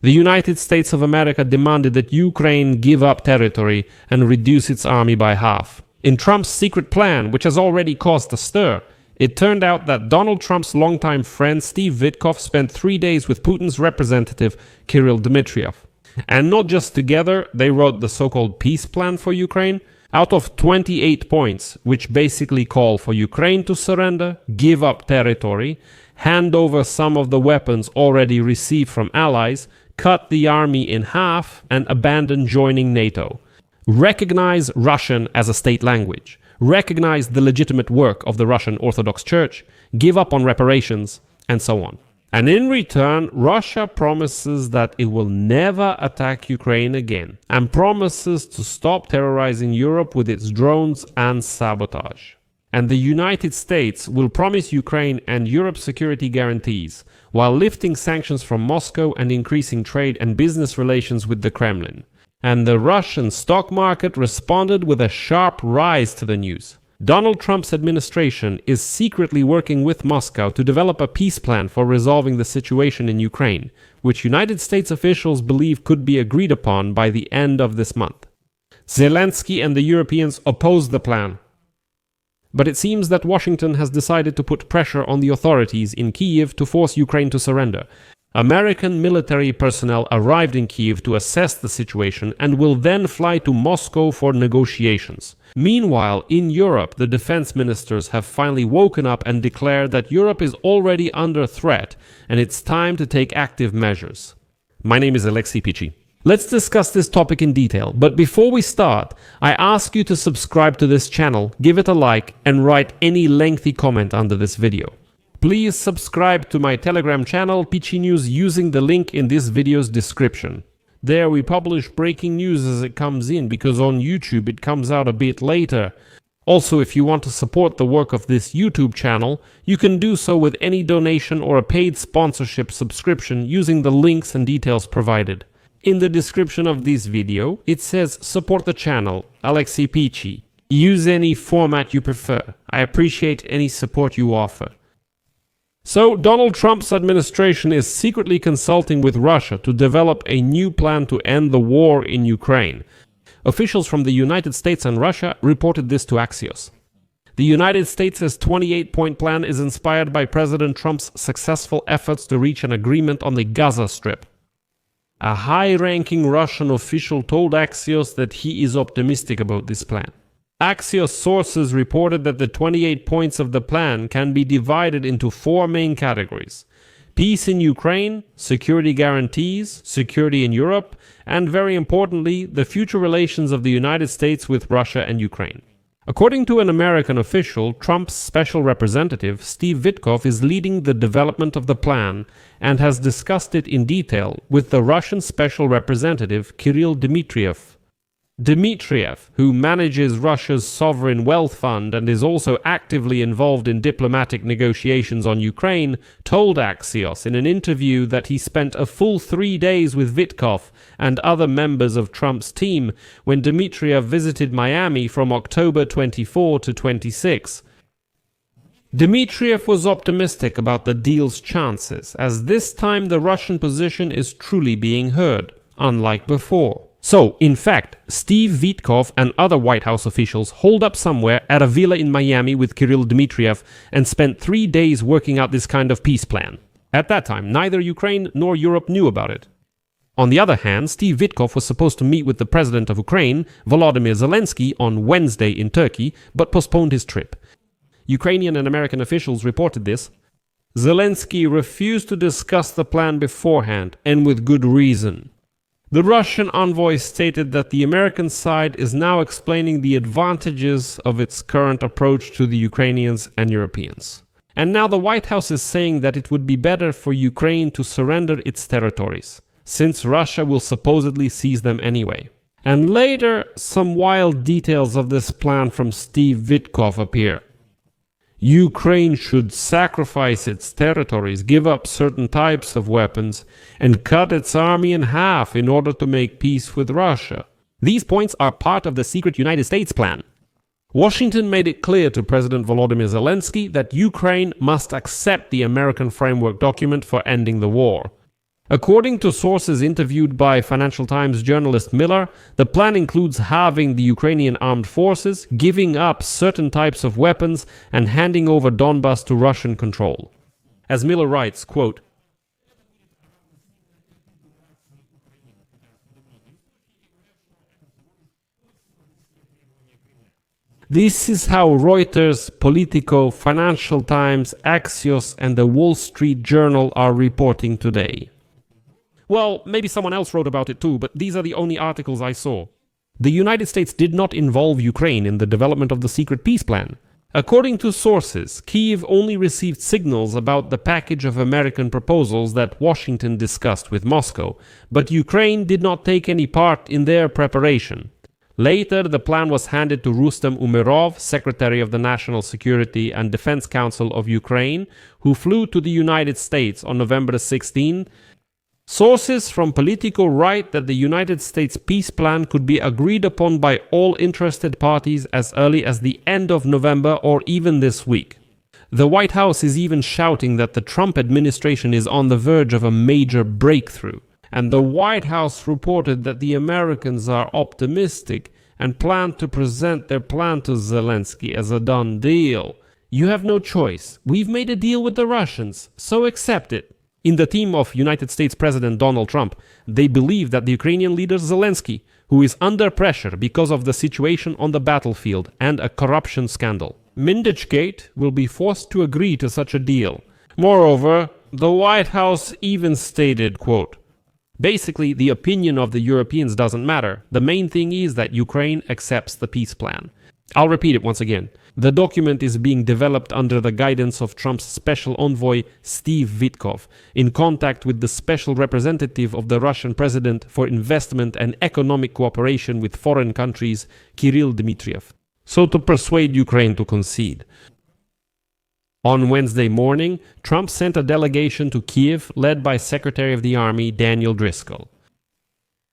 The United States of America demanded that Ukraine give up territory and reduce its army by half. In Trump's secret plan, which has already caused a stir, it turned out that Donald Trump's longtime friend Steve Witkoff spent 3 days with Putin's representative Kirill Dmitriev. And not just together, they wrote the so-called peace plan for Ukraine, out of 28 points, which basically call for Ukraine to surrender, give up territory, hand over some of the weapons already received from allies, cut the army in half, and abandon joining NATO. Recognize Russian as a state language. Recognize the legitimate work of the Russian Orthodox Church, give up on reparations, and so on. And in return, Russia promises that it will never attack Ukraine again, and promises to stop terrorizing Europe with its drones and sabotage. And the United States will promise Ukraine and Europe security guarantees, while lifting sanctions from Moscow and increasing trade and business relations with the Kremlin. And the Russian stock market responded with a sharp rise to the news. Donald Trump's administration is secretly working with Moscow to develop a peace plan for resolving the situation in Ukraine, which United States officials believe could be agreed upon by the end of this month. Zelensky and the Europeans opposed the plan. But it seems that Washington has decided to put pressure on the authorities in Kyiv to force Ukraine to surrender. American military personnel arrived in Kyiv to assess the situation and will then fly to Moscow for negotiations. Meanwhile, in Europe, the defense ministers have finally woken up and declared that Europe is already under threat and it's time to take active measures. My name is Alexei Pichi. Let's discuss this topic in detail, but before we start, I ask you to subscribe to this channel, give it a like, and write any lengthy comment under this video. Please subscribe to my Telegram channel, Pichi News, using the link in this video's description. There we publish breaking news as it comes in, because on YouTube it comes out a bit later. Also, if you want to support the work of this YouTube channel, you can do so with any donation or a paid sponsorship subscription using the links and details provided. In the description of this video, it says support the channel, Alexei Pichi. Use any format you prefer. I appreciate any support you offer. So, Donald Trump's administration is secretly consulting with Russia to develop a new plan to end the war in Ukraine. Officials from the United States and Russia reported this to Axios. The United States' 28-point plan is inspired by President Trump's successful efforts to reach an agreement on the Gaza Strip. A high-ranking Russian official told Axios that he is optimistic about this plan. Axios sources reported that the 28 points of the plan can be divided into 4 main categories: peace in Ukraine, security guarantees, security in Europe, and very importantly, the future relations of the United States with Russia and Ukraine. According to an American official, Trump's special representative, Steve Witkoff, is leading the development of the plan and has discussed it in detail with the Russian special representative, Kirill Dmitriev. Dmitriev, who manages Russia's sovereign wealth fund and is also actively involved in diplomatic negotiations on Ukraine, told Axios in an interview that he spent a full 3 days with Witkoff and other members of Trump's team when Dmitriev visited Miami from October 24 to 26. Dmitriev was optimistic about the deal's chances, as this time the Russian position is truly being heard, unlike before. So, in fact, Steve Witkoff and other White House officials holed up somewhere at a villa in Miami with Kirill Dmitriev and spent 3 days working out this kind of peace plan. At that time, neither Ukraine nor Europe knew about it. On the other hand, Steve Witkoff was supposed to meet with the president of Ukraine, Volodymyr Zelensky, on Wednesday in Turkey, but postponed his trip. Ukrainian and American officials reported this. Zelensky refused to discuss the plan beforehand, and with good reason. The Russian envoy stated that the American side is now explaining the advantages of its current approach to the Ukrainians and Europeans. And now the White House is saying that it would be better for Ukraine to surrender its territories, since Russia will supposedly seize them anyway. And later, some wild details of this plan from Steve Witkoff appear. Ukraine should sacrifice its territories, give up certain types of weapons, and cut its army in half in order to make peace with Russia. These points are part of the secret United States plan. Washington made it clear to President Volodymyr Zelensky that Ukraine must accept the American framework document for ending the war. According to sources interviewed by Financial Times journalist Miller, the plan includes halving the Ukrainian armed forces, giving up certain types of weapons, and handing over Donbas to Russian control. As Miller writes, quote, "This is how Reuters, Politico, Financial Times, Axios, and the Wall Street Journal are reporting today." Well, maybe someone else wrote about it too, but these are the only articles I saw. The United States did not involve Ukraine in the development of the secret peace plan. According to sources, Kyiv only received signals about the package of American proposals that Washington discussed with Moscow, but Ukraine did not take any part in their preparation. Later, the plan was handed to Rustem Umerov, Secretary of the National Security and Defense Council of Ukraine, who flew to the United States on November 16. Sources from Politico write that the United States peace plan could be agreed upon by all interested parties as early as the end of November or even this week. The White House is even shouting that the Trump administration is on the verge of a major breakthrough. And the White House reported that the Americans are optimistic and plan to present their plan to Zelensky as a done deal. "You have no choice. We've made a deal with the Russians, so accept it." In the team of United States President Donald Trump, they believe that the Ukrainian leader Zelensky, who is under pressure because of the situation on the battlefield and a corruption scandal, Mindechgate, will be forced to agree to such a deal. Moreover, the White House even stated, quote, "Basically, the opinion of the Europeans doesn't matter. The main thing is that Ukraine accepts the peace plan." I'll repeat it once again. The document is being developed under the guidance of Trump's special envoy Steve Witkoff, in contact with the special representative of the Russian president for investment and economic cooperation with foreign countries, Kirill Dmitriev, so to persuade Ukraine to concede. On Wednesday morning, Trump sent a delegation to Kiev led by Secretary of the Army Daniel Driscoll.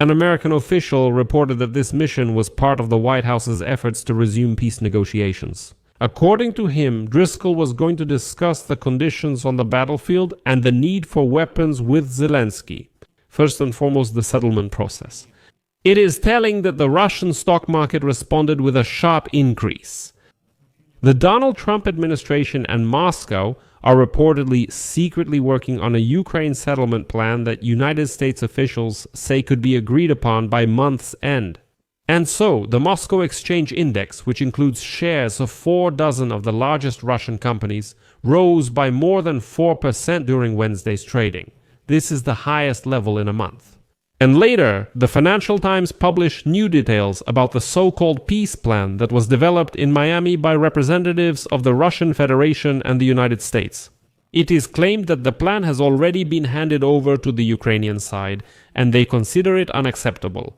An American official reported that this mission was part of the White House's efforts to resume peace negotiations. According to him, Driscoll was going to discuss the conditions on the battlefield and the need for weapons with Zelensky. First and foremost, the settlement process. It is telling that the Russian stock market responded with a sharp increase. The Donald Trump administration and Moscow are reportedly secretly working on a Ukraine settlement plan that United States officials say could be agreed upon by month's end. And so, the Moscow Exchange Index, which includes shares of 4 dozen of the largest Russian companies, rose by more than 4% during Wednesday's trading. This is the highest level in a month. And later, the Financial Times published new details about the so-called peace plan that was developed in Miami by representatives of the Russian Federation and the United States. It is claimed that the plan has already been handed over to the Ukrainian side, and they consider it unacceptable.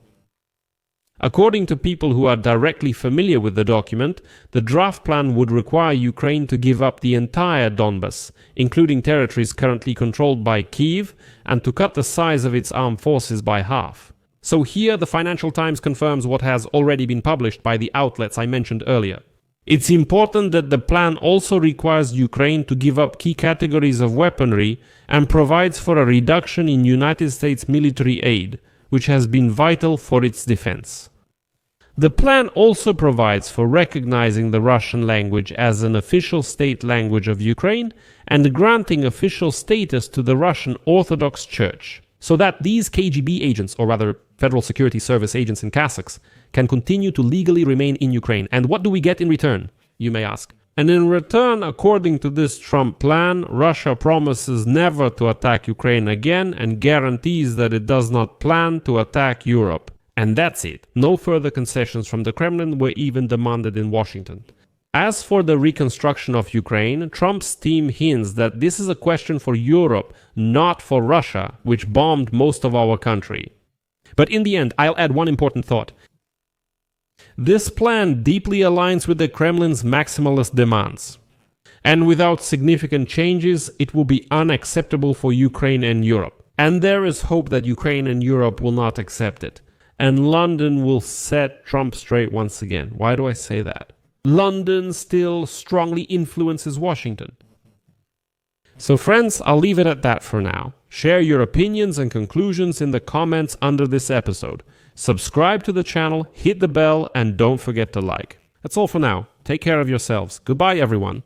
According to people who are directly familiar with the document, the draft plan would require Ukraine to give up the entire Donbas, including territories currently controlled by Kyiv, and to cut the size of its armed forces by half. So here the Financial Times confirms what has already been published by the outlets I mentioned earlier. It's important that the plan also requires Ukraine to give up key categories of weaponry and provides for a reduction in United States military aid, which has been vital for its defense. The plan also provides for recognizing the Russian language as an official state language of Ukraine and granting official status to the Russian Orthodox Church, so that these KGB agents, or rather Federal Security Service agents in Kazakhs, can continue to legally remain in Ukraine. And what do we get in return, you may ask? And in return, according to this Trump plan, Russia promises never to attack Ukraine again and guarantees that it does not plan to attack Europe. And that's it. No further concessions from the Kremlin were even demanded in Washington. As for the reconstruction of Ukraine, Trump's team hints that this is a question for Europe, not for Russia, which bombed most of our country. But in the end, I'll add one important thought. This plan deeply aligns with the Kremlin's maximalist demands. And without significant changes, it will be unacceptable for Ukraine and Europe. And there is hope that Ukraine and Europe will not accept it. And London will set Trump straight once again. Why do I say that? London still strongly influences Washington. So friends, I'll leave it at that for now. Share your opinions and conclusions in the comments under this episode. Subscribe to the channel, hit the bell, and don't forget to like. That's all for now. Take care of yourselves. Goodbye, everyone.